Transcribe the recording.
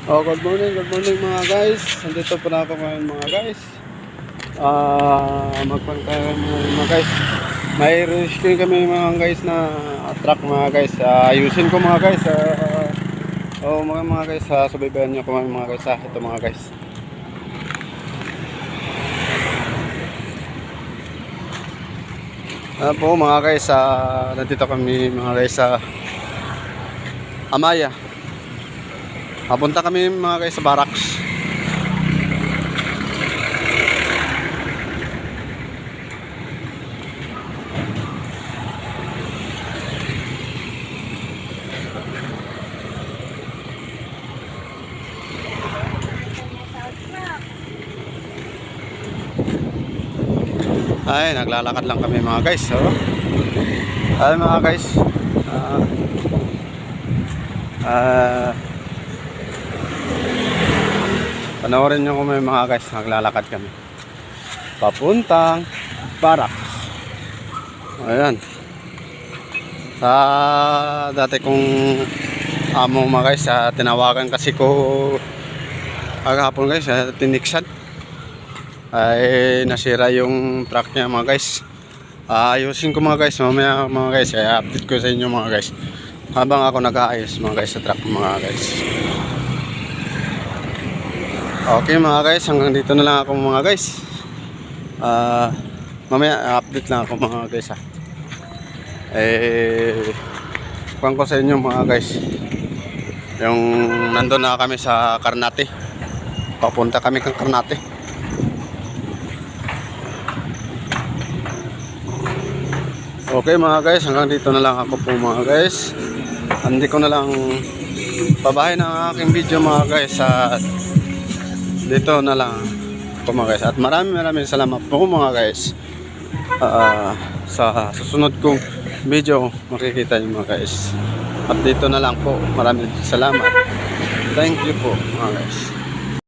Good morning mga guys. Nandito po na ako ngayon mga guys. Magpangkalan mga guys. May rescue kami mga guys na truck mga guys. Ayusin ko mga guys. Mga guys, subaybayan niyo ko mga guys. Ito mga guys. Po mga guys, nandito kami mga guys sa Amaya. Papunta kami mga guys sa barracks. Ay, naglalakad lang kami mga guys. Ay mga guys. Panoorin nyo kung may mga guys, naglalakad kami papuntang barracks. Ayan. Dati kong amo mga guys, tinawagan kasi ko agahapon guys, tiniksan. Ay nasira yung truck niya mga guys. Ayusin ko mga guys mamaya mga guys. Update ko sa inyo mga guys habang ako nag-aayos mga guys sa truck mga guys. Okay mga guys, hanggang dito na lang ako mga guys. Mamaya update lang ako mga guys kuwan ko sa inyo mga guys. Yung nandun na kami sa Karnate. Papunta kami kang Karnate. Okay mga guys, hanggang dito na lang ako po mga guys. Hindi ko na lang pabahay ng aking video mga guys. Dito na lang ako mga guys. At maraming salamat po mga guys. Sa susunod kong video makikita nyo mga guys. At dito na lang po. Maraming salamat. Thank you po mga guys.